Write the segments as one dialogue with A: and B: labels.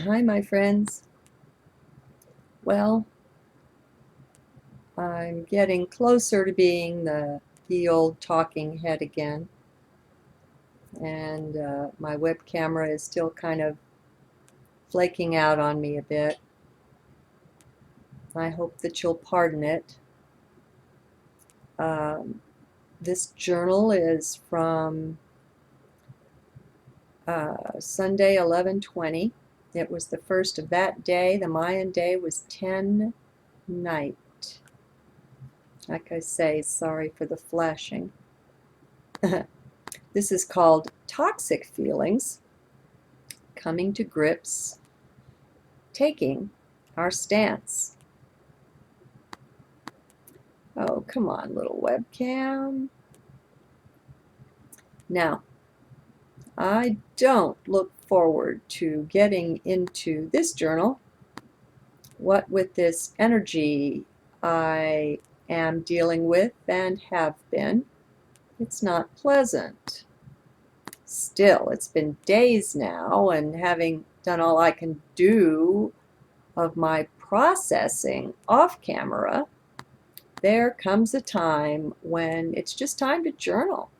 A: Hi, my friends. Well, I'm getting closer to being the old talking head again, and my web camera is still kind of flaking out on me a bit. I hope that you'll pardon it. Um, this journal is from Sunday 11/20. It was the first of that day. The Mayan day was 10 night. Like I say, sorry for the flashing. This is called Toxic Feelings, Coming to Grips, Taking Our Stance. Oh, come on, little webcam. Now, I don't look forward to getting into this journal. What with this energy I am dealing with and have been, it's not pleasant. Still, it's been days now, and having done all I can do of my processing off camera, there comes a time when it's just time to journal.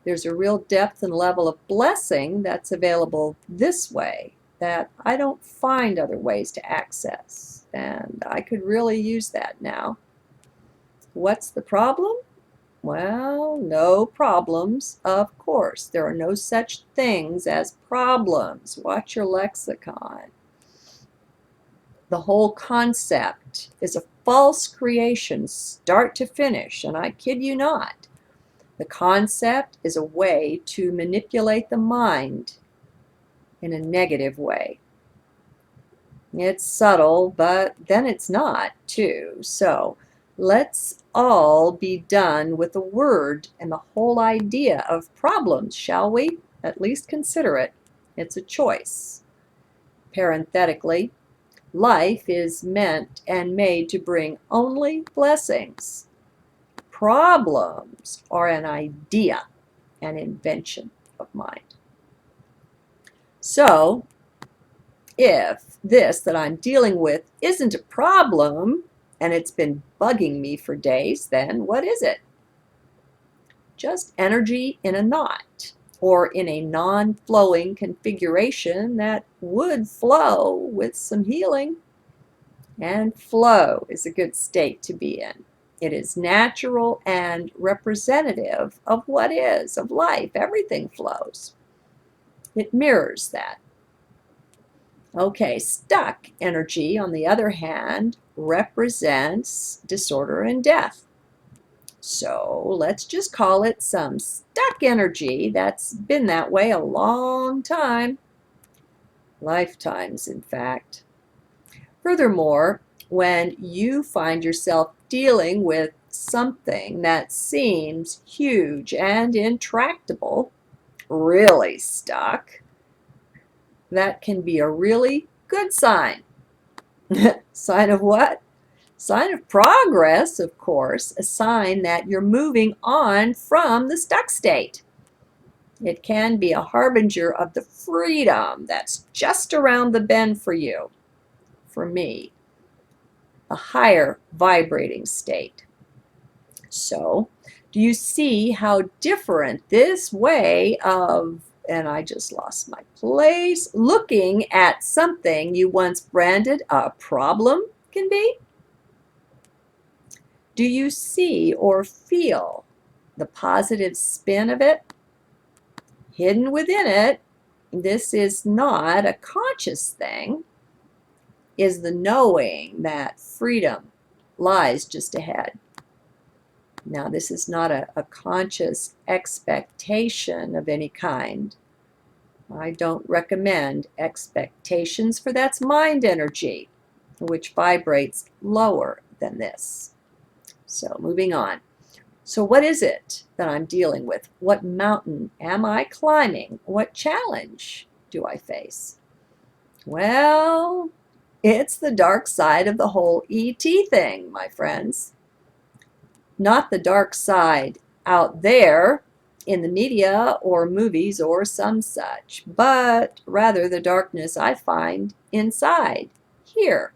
A: There's a real depth and level of blessing that's available this way that I don't find other ways to access, and I could really use that now. What's the problem? Well, no problems, of course. There are no such things as problems. Watch your lexicon. The whole concept is a false creation, start to finish, and I kid you not. The concept is a way to manipulate the mind in a negative way. It's subtle, but then it's not, too. So let's all be done with the word and the whole idea of problems, shall we? At least consider it. It's a choice. Parenthetically, life is meant and made to bring only blessings. Problems are an idea, an invention of mind. So, if this that I'm dealing with isn't a problem and it's been bugging me for days, then what is it? Just energy in a knot or in a non-flowing configuration that would flow with some healing. And flow is a good state to be in. It is natural and representative of what is, of life. Everything flows. It mirrors that. Okay, stuck energy, on the other hand, represents disorder and death. So let's just call it some stuck energy that's been that way a long time. Lifetimes, in fact. Furthermore, when you find yourself dealing with something that seems huge and intractable, really stuck, that can be a really good sign. Sign of what? Sign of progress, of course, a sign that you're moving on from the stuck state. It can be a harbinger of the freedom that's just around the bend for you, for me, a higher vibrating state. So, do you see how different this way of, and I just lost my place, looking at something you once branded a problem can be? Do you see or feel the positive spin of it? Hidden within it, this is not a conscious thing, is the knowing that freedom lies just ahead. Now, this is not a conscious expectation of any kind. I don't recommend expectations, for that's mind energy, which vibrates lower than this. So, moving on. So, what is it that I'm dealing with? What mountain am I climbing? What challenge do I face? Well, it's the dark side of the whole ET thing, my friends. Not the dark side out there in the media or movies or some such, but rather the darkness I find inside, here,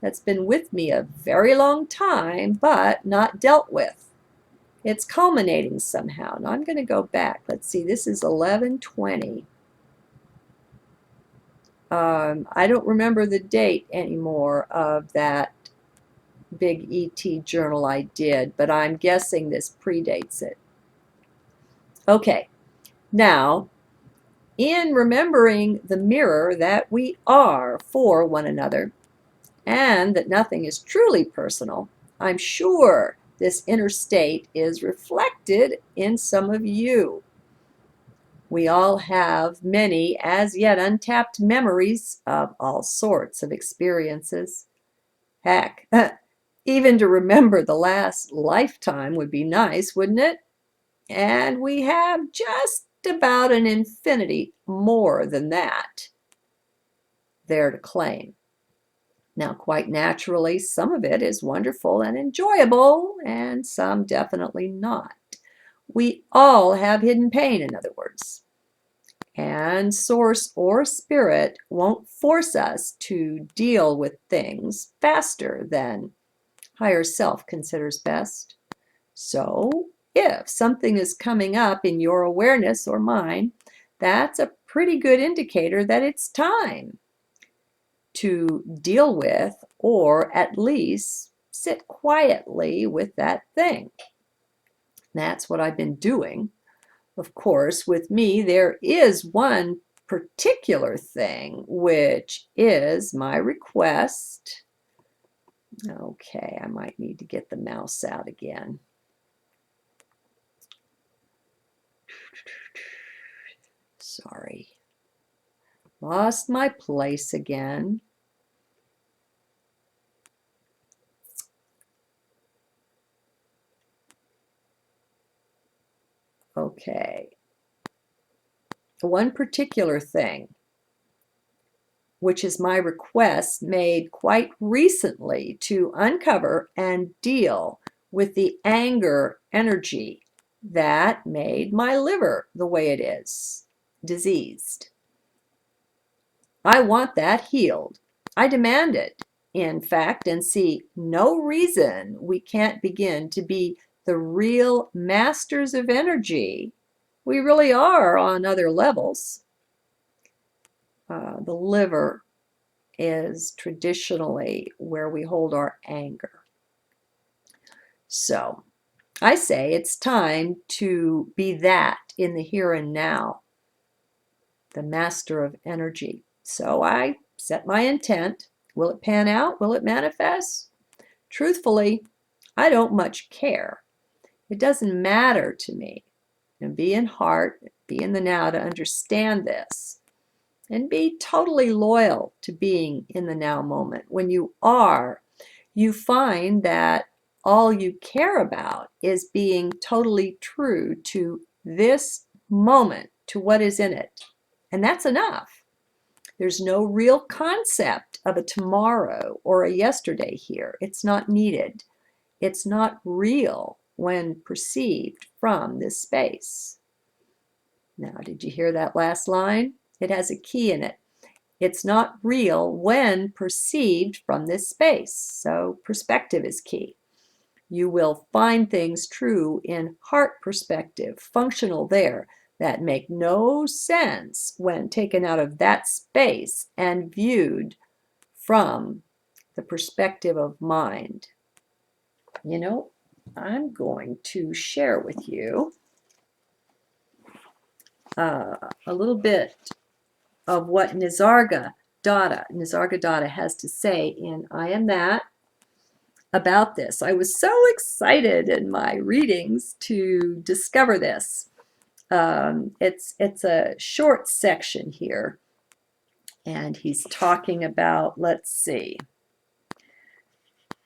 A: that's been with me a very long time, but not dealt with. It's culminating somehow. Now I'm going to go back. Let's see, this is 11:20. I don't remember the date anymore of that big ET journal I did, but I'm guessing this predates it. Okay, now, in remembering the mirror that we are for one another, and that nothing is truly personal, I'm sure this inner state is reflected in some of you. We all have many as yet untapped memories of all sorts of experiences. Heck, even to remember the last lifetime would be nice, wouldn't it? And we have just about an infinity more than that there to claim. Now, quite naturally, some of it is wonderful and enjoyable, and some definitely not. We all have hidden pain, in other words. And source or spirit won't force us to deal with things faster than higher self considers best. So, if something is coming up in your awareness or mine, that's a pretty good indicator that it's time to deal with, or at least sit quietly with that thing. That's what I've been doing. Of course, with me, there is one particular thing, which is my request. Okay, I might need to get the mouse out again. Sorry. Lost my place again. Okay. One particular thing, which is my request made quite recently to uncover and deal with the anger energy that made my liver the way it is, diseased. I want that healed. I demand it, in fact, and see no reason we can't begin to be the real masters of energy. We really are on other levels. The liver is traditionally where we hold our anger. So I say it's time to be that in the here and now, the master of energy. So I set my intent. Will it pan out? Will it manifest? Truthfully, I don't much care. It doesn't matter to me. And be in heart, be in the now to understand this. And be totally loyal to being in the now moment. When you are, you find that all you care about is being totally true to this moment, to what is in it. And that's enough. There's no real concept of a tomorrow or a yesterday here. It's not needed. It's not real when perceived from this space. Now, did you hear that last line? It has a key in it. It's not real when perceived from this space. So perspective is key. You will find things true in heart perspective, functional there, that make no sense when taken out of that space and viewed from the perspective of mind. You know, I'm going to share with you a little bit of what Nisargadatta has to say in I Am That about this. I was so excited in my readings to discover this. It's a short section here, and he's talking about, let's see,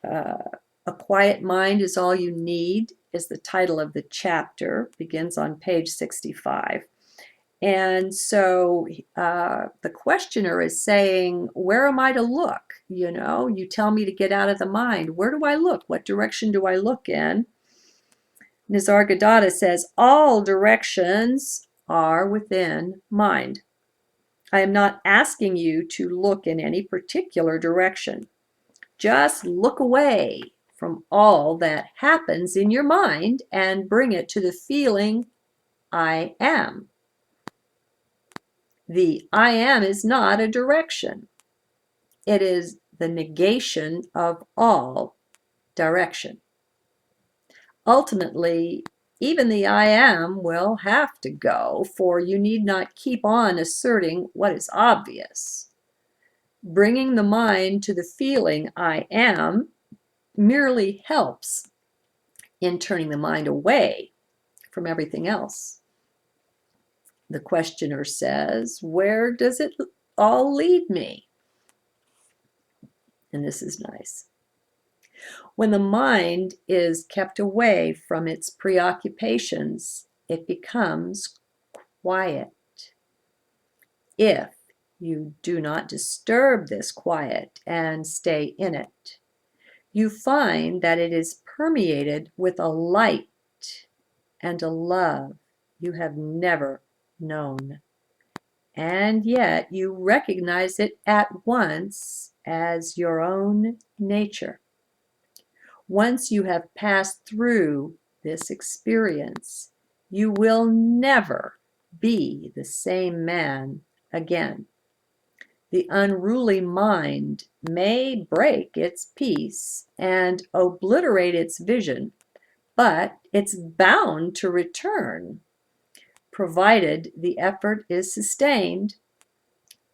A: A Quiet Mind is All You Need is the title of the chapter, begins on page 65. And so the questioner is saying, where am I to look? You know, you tell me to get out of the mind. Where do I look? What direction do I look in? Nisargadatta says, all directions are within mind. I am not asking you to look in any particular direction. Just look away from all that happens in your mind and bring it to the feeling, I am. The I am is not a direction. It is the negation of all direction. Ultimately, even the I am will have to go, for you need not keep on asserting what is obvious. Bringing the mind to the feeling I am merely helps in turning the mind away from everything else. The questioner says, where does it all lead me? And this is nice. When the mind is kept away from its preoccupations, it becomes quiet. If you do not disturb this quiet and stay in it, you find that it is permeated with a light and a love you have never known. And yet you recognize it at once as your own nature. Once you have passed through this experience, you will never be the same man again. The unruly mind may break its peace and obliterate its vision, but it's bound to return, provided the effort is sustained,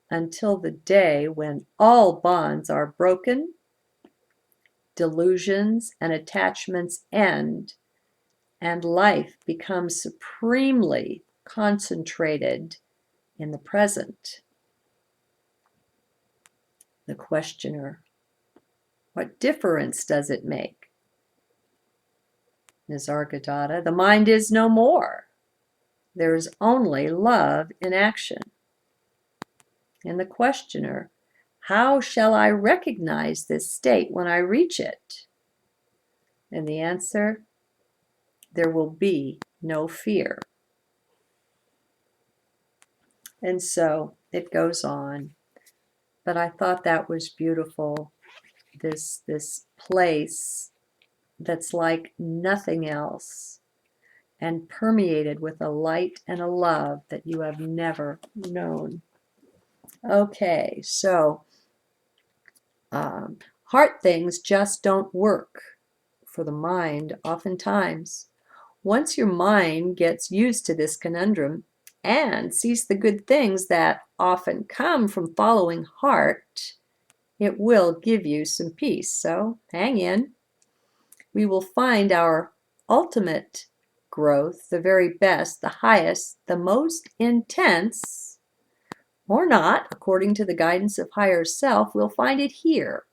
A: until the day when all bonds are broken, delusions and attachments end, and life becomes supremely concentrated in the present. The questioner, what difference does it make? Nisargadatta, the mind is no more. There is only love in action. And the questioner, how shall I recognize this state when I reach it? And the answer, there will be no fear. And so it goes on. But I thought that was beautiful, this place that's like nothing else and permeated with a light and a love that you have never known. Okay, so heart things just don't work for the mind oftentimes. Once your mind gets used to this conundrum and sees the good things that often come from following heart, it will give you some peace. So hang in. We will find our ultimate growth, the very best, the highest, the most intense, or not, according to the guidance of higher self, we'll find it here,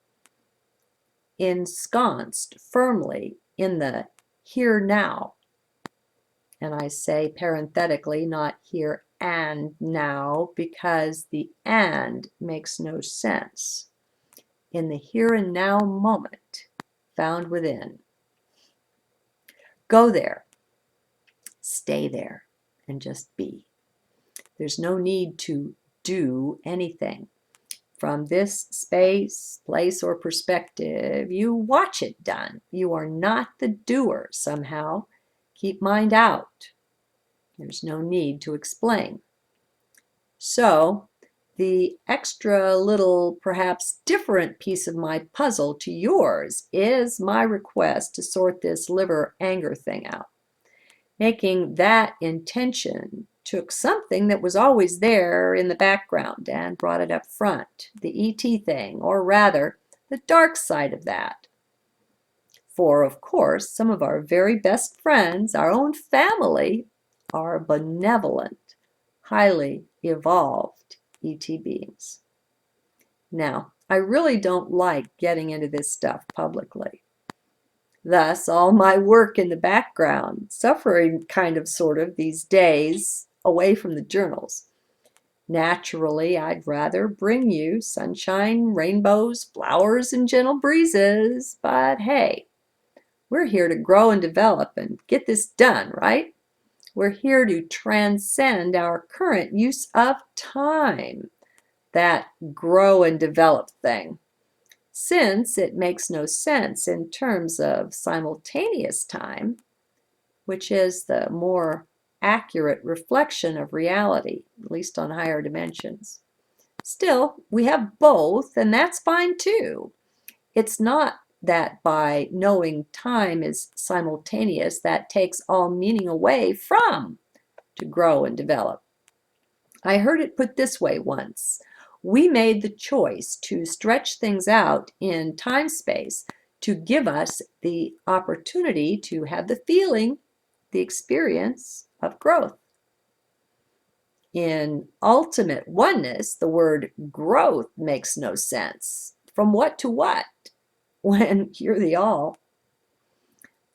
A: ensconced firmly in the here now. And I say parenthetically, not here and now, because the and makes no sense. In the here and now moment found within. Go there, stay there, and just be. There's no need to do anything. From this space, place, or perspective, you watch it done. You are not the doer somehow. Keep mind out. There's no need to explain. So, the extra little, perhaps different piece of my puzzle to yours is my request to sort this liver anger thing out. Making that intention took something that was always there in the background and brought it up front, the ET thing, or rather, the dark side of that. For, of course, some of our very best friends, our own family, are benevolent, highly evolved ET beings. Now, I really don't like getting into this stuff publicly. Thus, all my work in the background, suffering kind of sort of these days away from the journals. Naturally, I'd rather bring you sunshine, rainbows, flowers, and gentle breezes, but hey, We're here to grow and develop and get this done, right? We're here to transcend our current use of time, that grow and develop thing, since it makes no sense in terms of simultaneous time, which is the more accurate reflection of reality, at least on higher dimensions. Still, we have both, and that's fine too. It's not that by knowing time is simultaneous, that takes all meaning away from to grow and develop. I heard it put this way once. We made the choice to stretch things out in time-space to give us the opportunity to have the feeling, the experience of growth. In ultimate oneness, the word growth makes no sense. From what to what? When you're the all.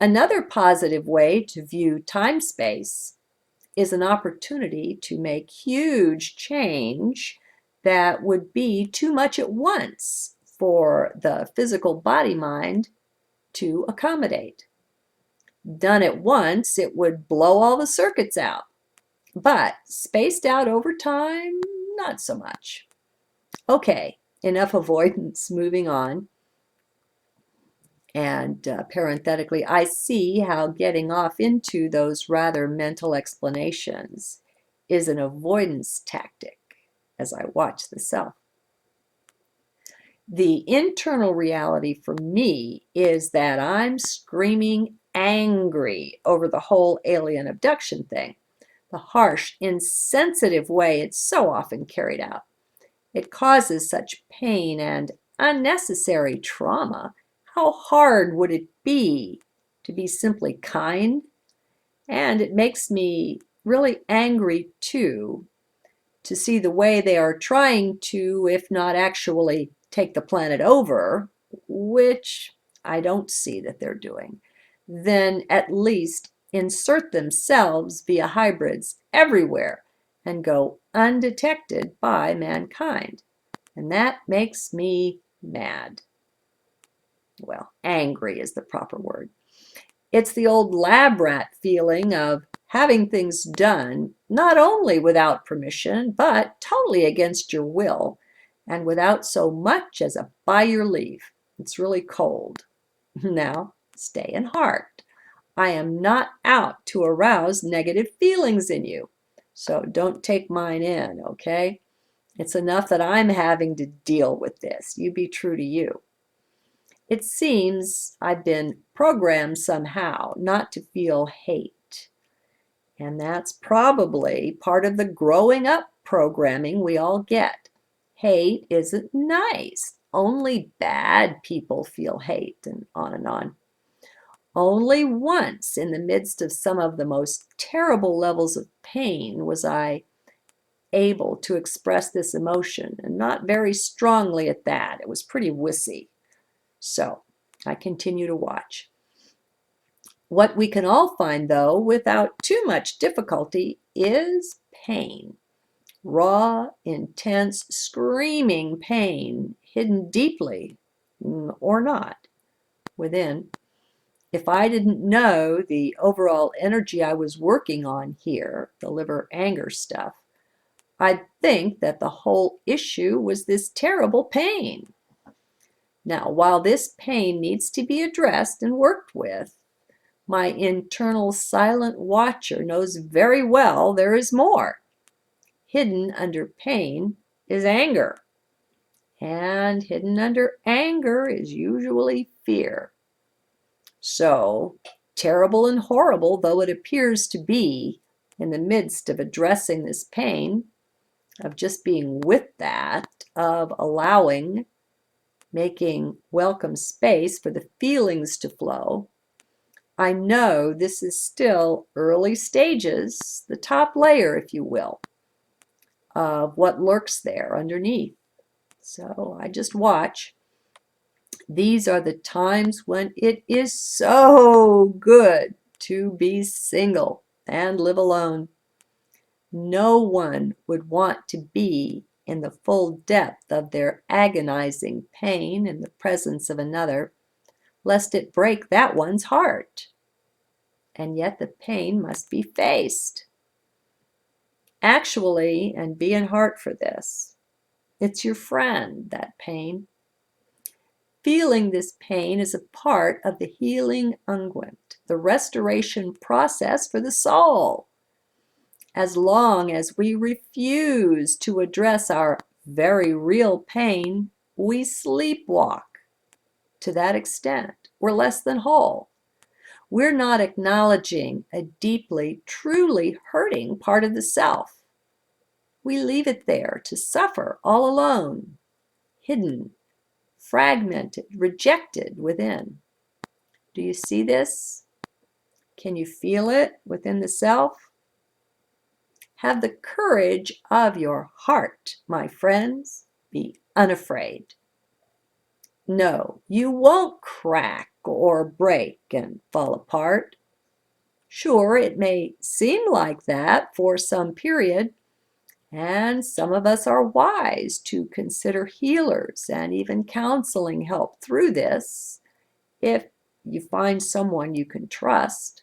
A: Another positive way to view time-space is an opportunity to make huge change that would be too much at once for the physical body-mind to accommodate. Done at once, it would blow all the circuits out. But spaced out over time, not so much. Okay, enough avoidance, moving on. And parenthetically, I see how getting off into those rather mental explanations is an avoidance tactic as I watch the self. The internal reality for me is that I'm screaming angry over the whole alien abduction thing. The harsh, insensitive way it's so often carried out. It causes such pain and unnecessary trauma. How hard would it be to be simply kind? And it makes me really angry too to see the way they are trying to, if not actually take the planet over, which I don't see that they're doing, then at least insert themselves via hybrids everywhere and go undetected by mankind. And that makes me mad. Well, angry is the proper word. It's the old lab rat feeling of having things done not only without permission, but totally against your will and without so much as a by your leave. It's really cold. Now, stay in heart. I am not out to arouse negative feelings in you. So don't take mine in, okay? It's enough that I'm having to deal with this. You be true to you. It seems I've been programmed somehow not to feel hate. And that's probably part of the growing up programming we all get. Hate isn't nice. Only bad people feel hate, and on and on. Only once in the midst of some of the most terrible levels of pain was I able to express this emotion, and not very strongly at that. It was pretty wussy. So I continue to watch. What we can all find, though, without too much difficulty, is pain. Raw, intense, screaming pain, hidden deeply, or not, within. If I didn't know the overall energy I was working on here, the liver anger stuff, I'd think that the whole issue was this terrible pain. Now, while this pain needs to be addressed and worked with, my internal silent watcher knows very well there is more. Hidden under pain is anger, and hidden under anger is usually fear. So, terrible and horrible though it appears to be in the midst of addressing this pain, of just being with that, of allowing, making welcome space for the feelings to flow, I know this is still early stages, the top layer, if you will, of what lurks there underneath. So I just watch. These are the times when it is so good to be single and live alone. No one would want to be in the full depth of their agonizing pain in the presence of another, lest it break that one's heart. And yet the pain must be faced. Actually, and be in heart for this, it's your friend, that pain. Feeling this pain is a part of the healing unguent, the restoration process for the soul. As long as we refuse to address our very real pain, we sleepwalk. To that extent, we're less than whole. We're not acknowledging a deeply, truly hurting part of the self. We leave it there to suffer all alone, hidden, fragmented, rejected within. Do you see this? Can you feel it within the self? Have the courage of your heart, my friends. Be unafraid. No, you won't crack or break and fall apart. Sure, it may seem like that for some period, and some of us are wise to consider healers and even counseling help through this if you find someone you can trust.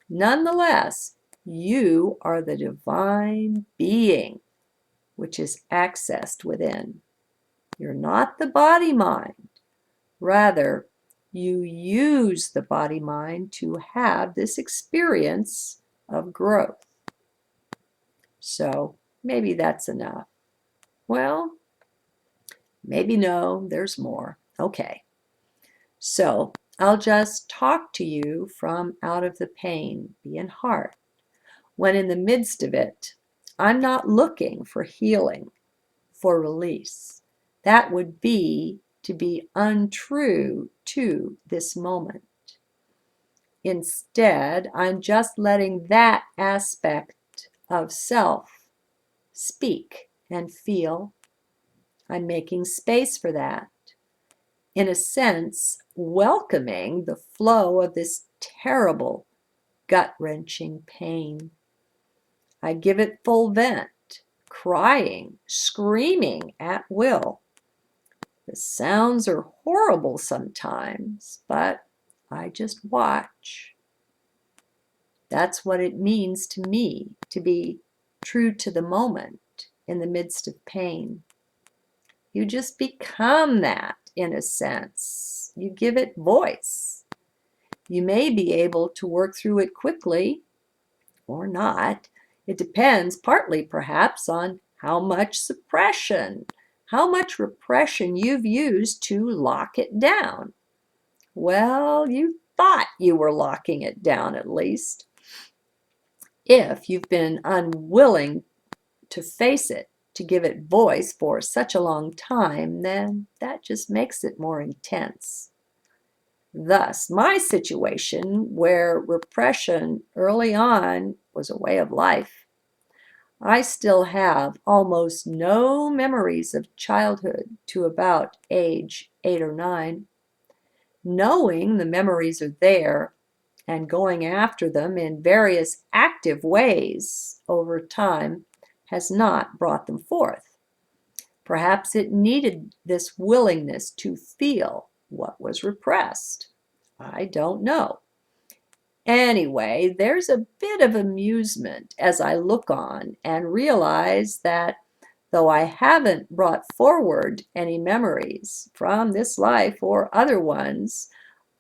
A: Nonetheless, you are the divine being which is accessed within. You're not the body-mind. Rather, you use the body-mind to have this experience of growth. So maybe that's enough. Well, maybe no, there's more. Okay. So I'll just talk to you from out of the pain, be in heart. When in the midst of it, I'm not looking for healing, for release. That would be to be untrue to this moment. Instead, I'm just letting that aspect of self speak and feel. I'm making space for that. In a sense, welcoming the flow of this terrible, gut-wrenching pain. I give it full vent, crying, screaming at will. The sounds are horrible sometimes, but I just watch. That's what it means to me to be true to the moment in the midst of pain. You just become that in a sense. You give it voice. You may be able to work through it quickly or not. It depends partly perhaps on how much suppression, how much repression you've used to lock it down. Well, you thought you were locking it down at least. If you've been unwilling to face it, to give it voice for such a long time, then that just makes it more intense. Thus, my situation, where repression early on was a way of life, I still have almost no memories of childhood to about age 8 or 9. Knowing the memories are there and going after them in various active ways over time has not brought them forth. Perhaps it needed this willingness to feel what was repressed. I don't know. Anyway, there's a bit of amusement as I look on and realize that though I haven't brought forward any memories from this life or other ones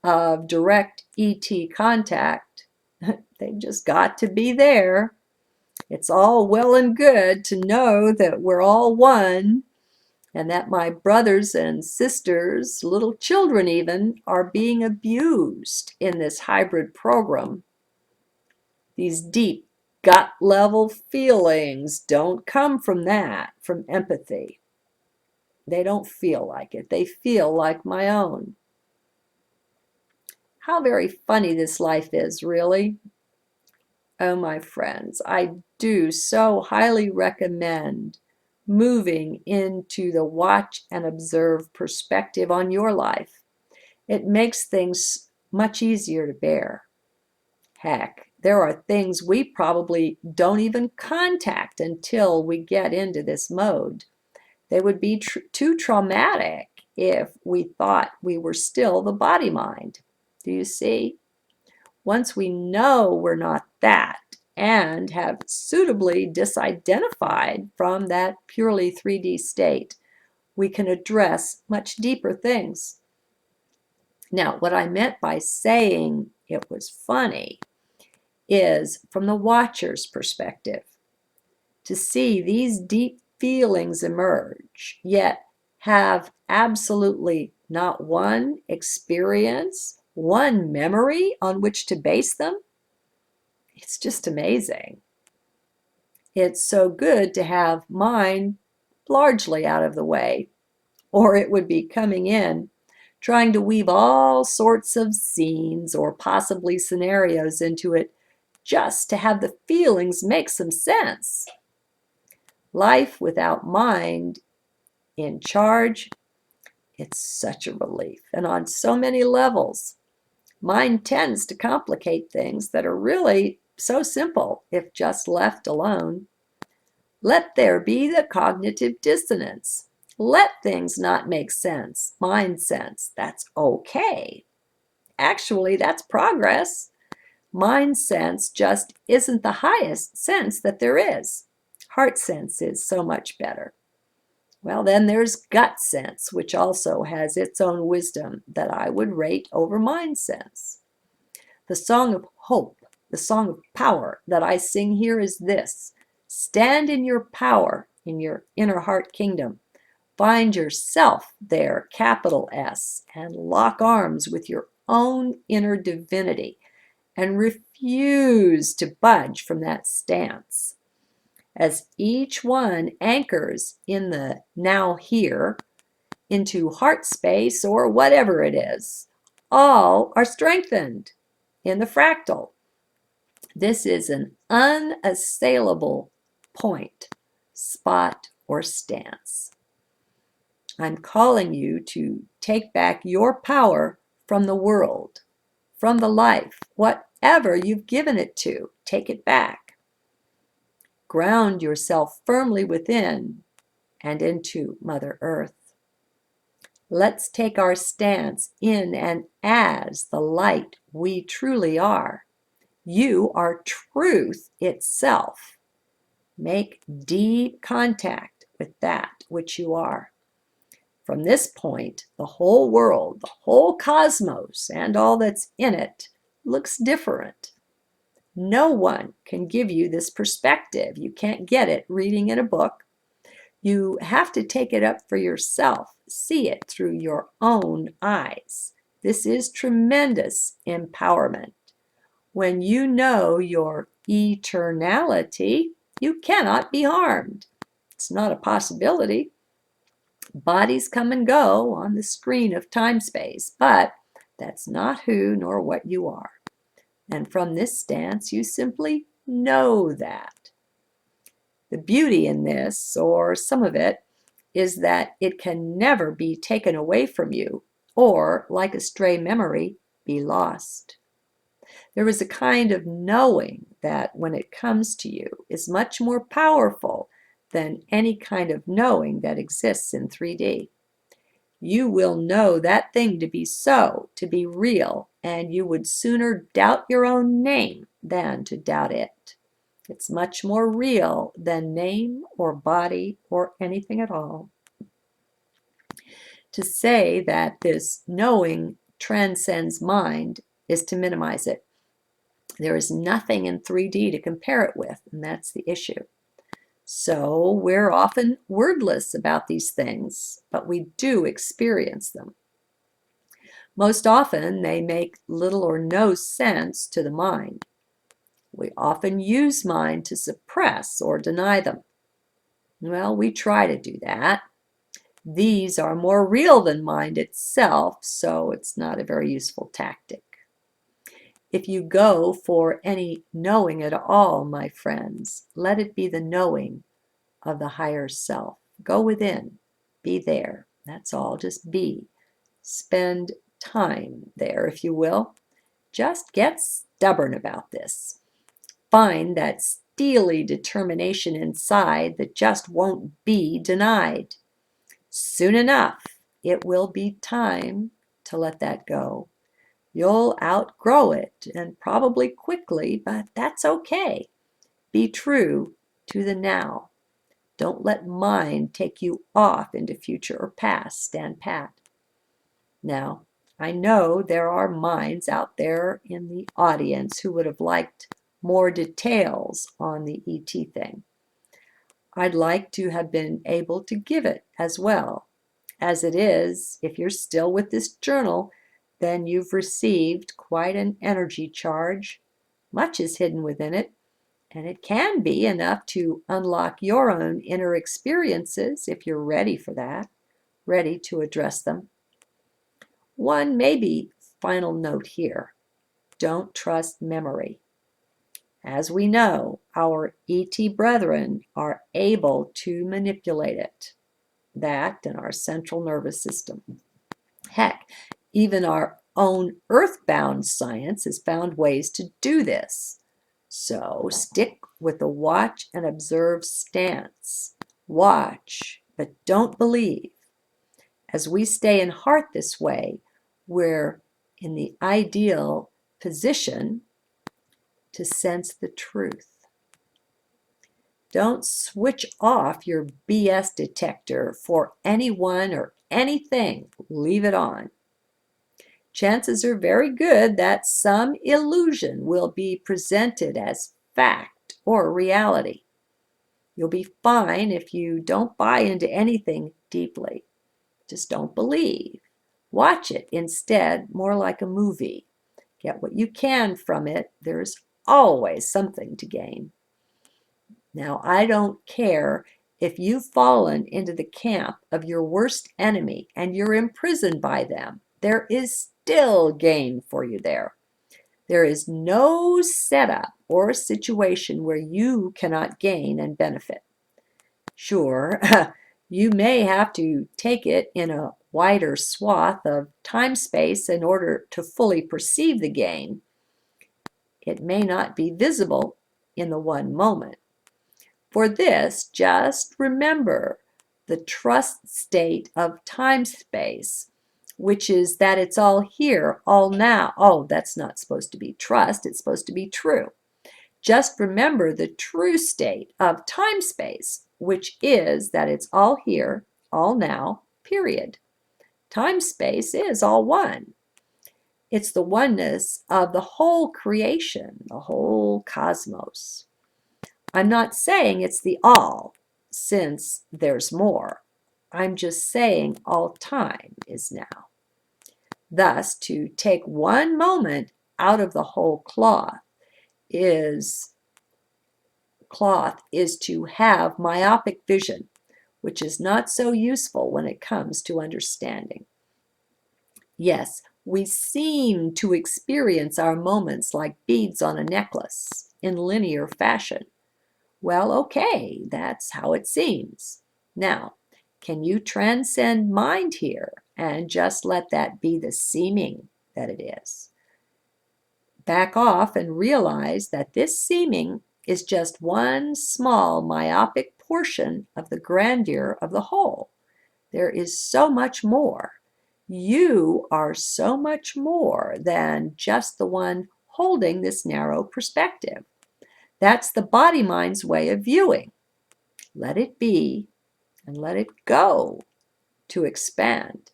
A: of direct ET contact, they've just got to be there. It's all well and good to know that we're all one and that my brothers and sisters, little children even, are being abused in this hybrid program. These deep gut level feelings don't come from that, from empathy. They don't feel like it. They feel like my own. How very funny this life is, really. Oh, my friends, I do so highly recommend moving into the watch and observe perspective on your life. It makes things much easier to bear. Heck, there are things we probably don't even contact until we get into this mode. They would be too traumatic if we thought we were still the body mind. Do you see? Once we know we're not that and have suitably disidentified from that purely 3D state, we can address much deeper things. Now, what I meant by saying it was funny is from the watcher's perspective, to see these deep feelings emerge, yet have absolutely not one experience, one memory on which to base them. It's just amazing. It's so good to have mine largely out of the way, or it would be coming in, trying to weave all sorts of scenes or possibly scenarios into it just to have the feelings make some sense. Life without mind in charge, it's such a relief. And on so many levels, mind tends to complicate things that are really so simple if just left alone. Let there be the cognitive dissonance. Let things not make sense, mind sense. That's okay. Actually, that's progress. Mind sense just isn't the highest sense that there is. Heart sense is so much better. Well, then there's gut sense, which also has its own wisdom that I would rate over mind sense. The song of hope, the song of power that I sing here is this: stand in your power in your inner heart kingdom. Find yourself there, capital S, and lock arms with your own inner divinity and refuse to budge from that stance. As each one anchors in the now here into heart space or whatever it is, all are strengthened in the fractal. This is an unassailable point, spot, or stance. I'm calling you to take back your power from the world, from the life, whatever you've given it to, take it back. Ground yourself firmly within and into Mother Earth. Let's take our stance in and as the light we truly are. You are truth itself. Make deep contact with that which you are. From this point, the whole world, the whole cosmos, and all that's in it looks different. No one can give you this perspective. You can't get it reading in a book. You have to take it up for yourself, see it through your own eyes. This is tremendous empowerment. When you know your eternality, you cannot be harmed. It's not a possibility. Bodies come and go on the screen of time-space, but that's not who nor what you are. And from this stance, you simply know that. The beauty in this, or some of it, is that it can never be taken away from you, or, like a stray memory, be lost. There is a kind of knowing that, when it comes to you, is much more powerful than any kind of knowing that exists in 3D. You will know that thing to be so, to be real, and you would sooner doubt your own name than to doubt it. It's much more real than name or body or anything at all. To say that this knowing transcends mind is to minimize it. There is nothing in 3D to compare it with, and that's the issue. So we're often wordless about these things, but we do experience them. Most often, they make little or no sense to the mind. We often use mind to suppress or deny them. Well, we try to do that. These are more real than mind itself, so it's not a very useful tactic. If you go for any knowing at all, my friends, let it be the knowing of the higher self. Go within. Be there. That's all. Just be. Spend time there, if you will. Just get stubborn about this. Find that steely determination inside that just won't be denied. Soon enough, it will be time to let that go. You'll outgrow it, and probably quickly, but that's okay. Be true to the now. Don't let mind take you off into future or past. Stand pat. Now, I know there are minds out there in the audience who would have liked more details on the ET thing. I'd like to have been able to give it as well. As it is, if you're still with this journal, then you've received quite an energy charge. Much is hidden within it, and it can be enough to unlock your own inner experiences if you're ready for that, ready to address them. One maybe final note here. Don't trust memory. As we know, our ET brethren are able to manipulate it. That and our central nervous system. Heck, even our own earthbound science has found ways to do this. So stick with the watch and observe stance. Watch, but don't believe. As we stay in heart this way, we're in the ideal position to sense the truth. Don't switch off your BS detector for anyone or anything. Leave it on. Chances are very good that some illusion will be presented as fact or reality. You'll be fine if you don't buy into anything deeply. Just don't believe. Watch it instead more like a movie. Get what you can from it. There's always something to gain. Now, I don't care if you've fallen into the camp of your worst enemy and you're imprisoned by them. There is still gain for you there. There is no setup or situation where you cannot gain and benefit. Sure, you may have to take it in a wider swath of time-space in order to fully perceive the gain. It may not be visible in the one moment. For this, just remember the trust state of time-space, which is that it's all here, all now. Oh, that's not supposed to be trust, it's supposed to be true. Just remember the true state of time-space, which is that it's all here, all now, period. Time-space is all one. It's the oneness of the whole creation, the whole cosmos. I'm not saying it's the all, since there's more. I'm just saying all time is now. Thus, to take one moment out of the whole cloth is to have myopic vision, which is not so useful when it comes to understanding. Yes, we seem to experience our moments like beads on a necklace in linear fashion. Well, okay, that's how it seems. Now, can you transcend mind here and just let that be the seeming that it is? Back off and realize that this seeming is just one small myopic portion of the grandeur of the whole. There is so much more. You are so much more than just the one holding this narrow perspective. That's the body-mind's way of viewing. Let it be and let it go to expand.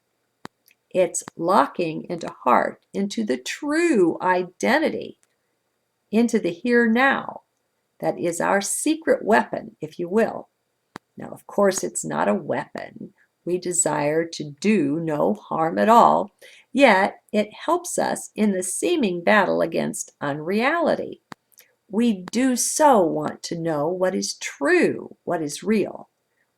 A: It's locking into heart, into the true identity, into the here now. That is our secret weapon, if you will. Now, of course, it's not a weapon. We desire to do no harm at all, yet it helps us in the seeming battle against unreality. We do so want to know what is true, what is real.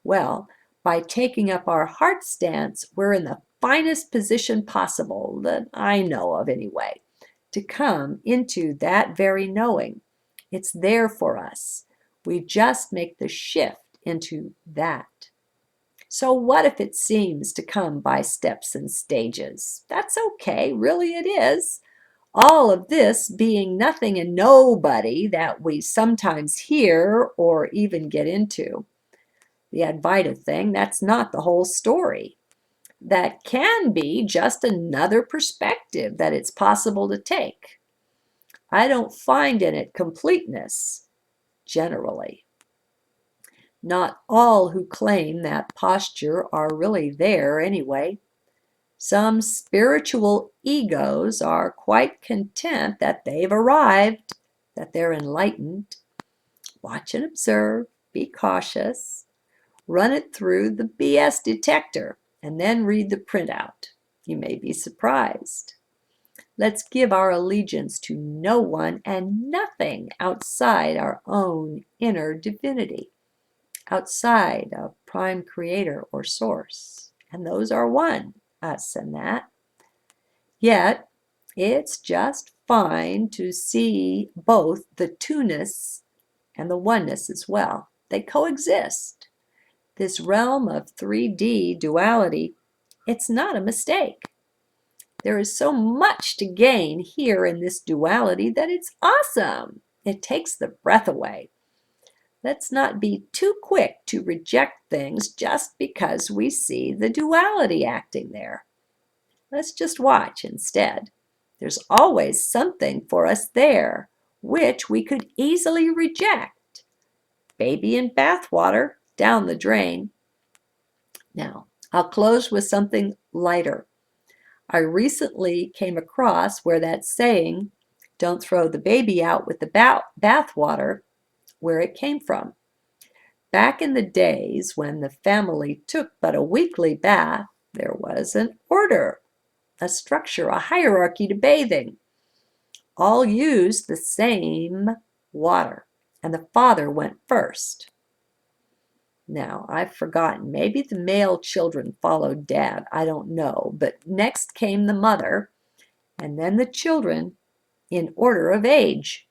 A: Well, by taking up our heart stance, we're in the finest position possible, that I know of anyway, to come into that very knowing. It's there for us. We just make the shift into that. So what if it seems to come by steps and stages? That's okay, really it is. All of this being nothing and nobody that we sometimes hear or even get into. The Advaita thing, that's not the whole story. that can be just another perspective that it's possible to take. I don't find in it completeness, generally. Not all who claim that posture are really there anyway. Some spiritual egos are quite content that they've arrived, that they're enlightened. Watch and observe, be cautious, run it through the BS detector, and then read the printout. You may be surprised. Let's give our allegiance to no one and nothing outside our own inner divinity, outside of prime creator or source. And those are one, us and that. Yet, it's just fine to see both the two-ness and the oneness as well. They coexist. This realm of 3D duality, it's not a mistake. There is so much to gain here in this duality that it's awesome. It takes the breath away. Let's not be too quick to reject things just because we see the duality acting there. Let's just watch instead. There's always something for us there, which we could easily reject. Baby in bathwater, down the drain. Now, I'll close with something lighter. I recently came across where that saying, don't throw the baby out with the bathwater, where it came from. Back in the days when the family took but a weekly bath, there was an order, a structure, a hierarchy to bathing. All used the same water, and the father went first. Now, I've forgotten, maybe the male children followed dad, I don't know, but next came the mother, and then the children in order of age.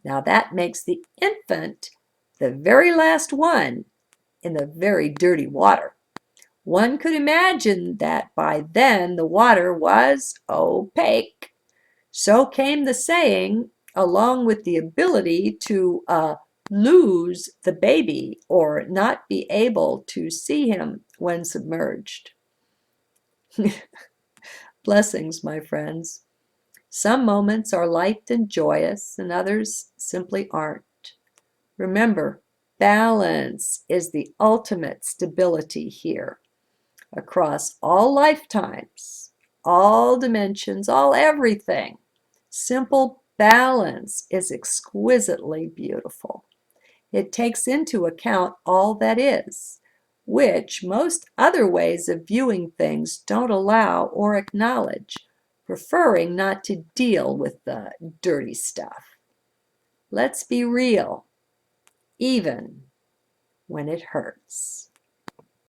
A: Now that makes the infant the very last one in the very dirty water. One could imagine that by then the water was opaque. So came the saying, along with the ability to lose the baby or not be able to see him when submerged. Blessings, my friends. Some moments are light and joyous, and others simply aren't. Remember, balance is the ultimate stability here. Across all lifetimes, all dimensions, all everything. Simple balance is exquisitely beautiful. It takes into account all that is, which most other ways of viewing things don't allow or acknowledge, preferring not to deal with the dirty stuff. Let's be real, even when it hurts.